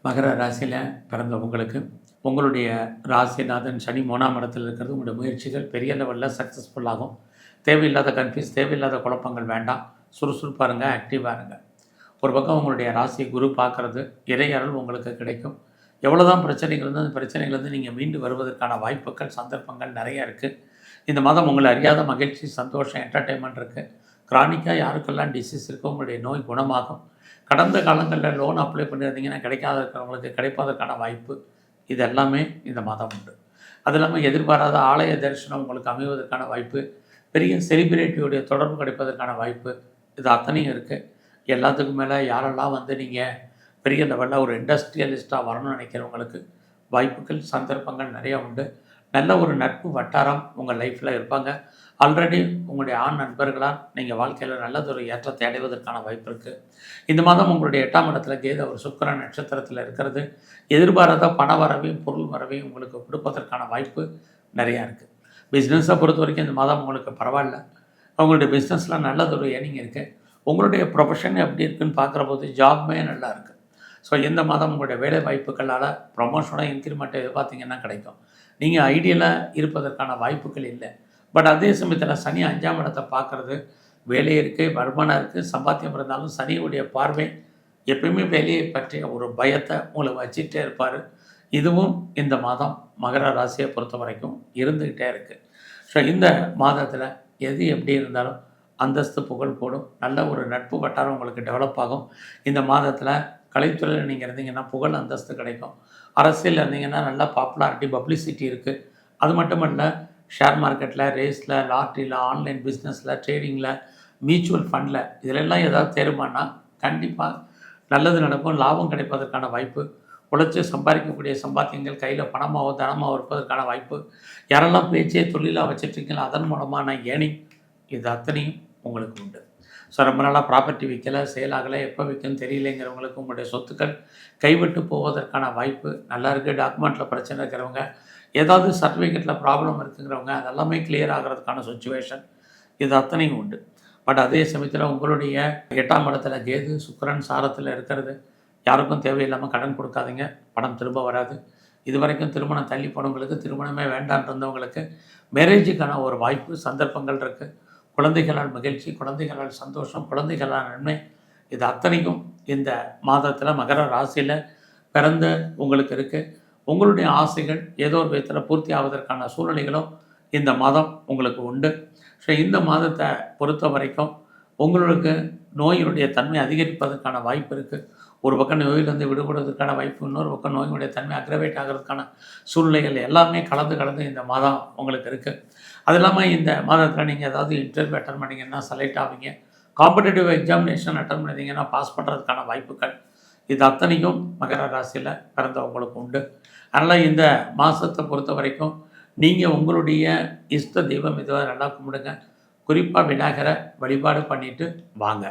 மகர ராசியில் பிறந்த உங்களுடைய ராசிநாதன் சனி 3ஆம் இடத்தில் இருக்கிறது. உங்களுடைய முயற்சிகள் பெரிய லெவலில் சக்ஸஸ்ஃபுல்லாகும். தேவையில்லாத கன்ஃபியூஸ், தேவையில்லாத குழப்பங்கள் வேண்டாம். சுறுசுறுப்பாக இருங்க, ஆக்டிவாக இருங்க. ஒரு பக்கம் உங்களுடைய ராசி குரு பார்க்குறது, இறையருள் உங்களுக்கு கிடைக்கும். எவ்வளோ தான் பிரச்சனைகள் இருந்தால் அந்த பிரச்சனைகள்லேருந்து நீங்கள் மீண்டு வருவதற்கான வாய்ப்புகள், சந்தர்ப்பங்கள் நிறையா இருக்குது. இந்த மாதம் உங்களை அறியாத மகிழ்ச்சி, சந்தோஷம், என்டர்டெயின்மெண்ட் இருக்குது. கிரானிக்காக யாருக்கெல்லாம் டிசீஸ் இருக்கோ உங்களுடைய நோய் குணமாகும். கடந்த காலங்களில் லோன் அப்ளை பண்ணியிருந்தீங்கன்னா கிடைக்காத இருக்கிறவங்களுக்கு கிடைப்பதற்கான வாய்ப்பு இது எல்லாமே இந்த மாதம் உண்டு. அது இல்லாமல் எதிர்பாராத ஆலய தரிசனம் உங்களுக்கு அமைவதற்கான வாய்ப்பு, பெரிய செலிபிரிட்டியுடைய தொடர்பு கிடைப்பதற்கான வாய்ப்பு, இது அத்தனையும் இருக்குது. எல்லாத்துக்கும் மேலே யாரெல்லாம் நீங்கள் பெரிய லெவலில் ஒரு இண்டஸ்ட்ரியலிஸ்ட்டாக வரணும்னு நினைக்கிறவங்களுக்கு வாய்ப்புகள், சந்தர்ப்பங்கள் நிறையா உண்டு. நல்ல ஒரு நட்பு வட்டாரம் உங்கள் லைஃப்பில் இருப்பாங்க. ஆல்ரெடி உங்களுடைய ஆண் நண்பர்களால் நீங்கள் வாழ்க்கையில் நல்லதொரு ஏற்றத்தை அடைவதற்கான வாய்ப்பு இருக்குது. இந்த மாதம் உங்களுடைய 8ஆம் இடத்துல கேது ஒரு சுக்கிரன் நட்சத்திரத்தில் இருக்கிறது. எதிர்பாராத பண வரவையும் பொருள் வரவையும் உங்களுக்கு கொடுப்பதற்கான வாய்ப்பு நிறையா இருக்குது. பிஸ்னஸை பொறுத்த வரைக்கும் இந்த மாதம் உங்களுக்கு பரவாயில்ல. உங்களுடைய பிஸ்னஸில் நல்லதொரு ஏர்னிங் இருக்குது. உங்களுடைய ப்ரொஃபஷன் எப்படி இருக்குதுன்னு பார்க்குற போது ஜாப்மே நல்லா இருக்குது. ஸோ இந்த மாதம் உங்களுடைய வேலை வாய்ப்புகளால் ப்ரொமோஷனோ இன்க்ரிமெண்ட்டோ எதிர்பார்த்தீங்கன்னா கிடைக்கும். நீங்கள் ஐடியலாக இருப்பதற்கான வாய்ப்புகள் இல்லை. பட் அதே சமயத்தில் சனி 5ஆம் இடத்தை பார்க்குறது, வேலை இருக்குது, வருமானம் இருக்குது, சம்பாத்தியம் இருந்தாலும் சனியுடைய பார்வை எப்பயுமே வேலையை பற்றிய ஒரு பயத்தை உங்களை வச்சுக்கிட்டே இருப்பார். இதுவும் இந்த மாதம் மகர ராசியை பொறுத்த வரைக்கும் இருந்துக்கிட்டே இருக்குது. ஸோ இந்த மாதத்தில் எது எப்படி இருந்தாலும் அந்தஸ்து புகழ் போடும். நல்ல ஒரு நட்பு வட்டாரம் உங்களுக்கு டெவலப் ஆகும். இந்த மாதத்தில் கலைத்துறையில் நீங்கள் இருந்தீங்கன்னா புகழ் அந்தஸ்து கிடைக்கும். அரசியலில் இருந்தீங்கன்னா நல்லா பாப்புலாரிட்டி, பப்ளிசிட்டி இருக்குது. அது மட்டும் இல்லை, ஷேர் மார்க்கெட்டில், ரேஸில், லாட்ரியில், ஆன்லைன் பிஸ்னஸில், ட்ரேடிங்கில், மியூச்சுவல் ஃபண்டில் இதிலெல்லாம் ஏதாவது தேர்மானா கண்டிப்பாக நல்லது நடக்கும். லாபம் கிடைப்பதற்கான வாய்ப்பு, உழைச்சி சம்பாதிக்கக்கூடிய சம்பாத்தியங்கள் கையில் பணமாகவோ தனமாகவோ இருப்பதற்கான வாய்ப்பு, யாரெல்லாம் பேச்சே தொழிலாக வச்சுட்ருக்கீங்களோ அதன் மூலமான ஏர்னிங், இது அத்தனையும் உங்களுக்கு உண்டு. ஸோ ரொம்ப நாளாக ப்ராப்பர்ட்டி விற்கலை, சேலாகலை, எப்போ விற்கணும்னு தெரியலைங்கிறவங்களுக்கு உங்களுடைய சொத்துக்கள் கைவிட்டு போவதற்கான வாய்ப்பு நல்லா இருக்குது. டாக்குமெண்ட்டில் பிரச்சனை இருக்கிறவங்க, ஏதாவது சர்டிஃபிகேட்டில் ப்ராப்ளம் இருக்குங்கிறவங்க அதெல்லாமே கிளியர் ஆகிறதுக்கான சுச்சுவேஷன் இது அத்தனையும் உண்டு. பட் அதே சமயத்தில் உங்களுடைய 8ஆம் இடத்துல கேது சுக்கிரன் சாரத்தில் இருக்கிறது, யாருக்கும் தேவையில்லாமல் கடன் கொடுக்காதீங்க, பணம் திரும்ப வராது. இது வரைக்கும் திருமணம் தள்ளி போனவங்களுக்கு, திருமணமே வேண்டான் இருந்தவங்களுக்கு மேரேஜுக்கான ஒரு வாய்ப்பு, சந்தர்ப்பங்கள் இருக்குது. குழந்தைகளால் மகிழ்ச்சி, குழந்தைகளால் சந்தோஷம், குழந்தைகளால் நன்மை, இது அத்தனைக்கும் இந்த மாதத்தில் மகர ராசியில் பிறந்த உங்களுக்கு இருக்குது. உங்களுடைய ஆசைகள் ஏதோ ஒரு விதத்தில் பூர்த்தி ஆவதற்கான சூழ்நிலைகளும் இந்த மாதம் உங்களுக்கு உண்டு. ஸோ இந்த மாதத்தை பொறுத்த வரைக்கும் உங்களுக்கு நோயினுடைய தன்மை அதிகரிப்பதற்கான வாய்ப்பு இருக்குது. ஒரு பக்கம் நோயிலிருந்து விடுபடுவதற்கான வாய்ப்பு, இன்னொரு பக்கம் நோயினுடைய தன்மை அக்ரவேட் ஆகிறதுக்கான சூழ்நிலைகள் எல்லாமே கலந்து இந்த மாதம் உங்களுக்கு இருக்குது. அது இல்லாமல் இந்த மாதத்தில் நீங்கள் ஏதாவது இன்டர்வியூ அட்டன் பண்ணிங்கன்னா செலக்ட் ஆவீங்க. காம்படிட்டிவ் எக்ஸாமினேஷன் அட்டன் பண்ணிங்கன்னா பாஸ் பண்ணுறதுக்கான வாய்ப்புகள், இது அத்தனையும் மகர ராசியில் பிறந்தவங்களுக்கு உண்டு. அதனால் இந்த மாதத்தை பொறுத்த வரைக்கும் நீங்கள் உங்களுடைய இஷ்ட தெய்வம் இதுவாக நல்லா கும்பிடுங்க. குறிப்பாக விநாயகரை வழிபாடு பண்ணிவிட்டு வாங்க.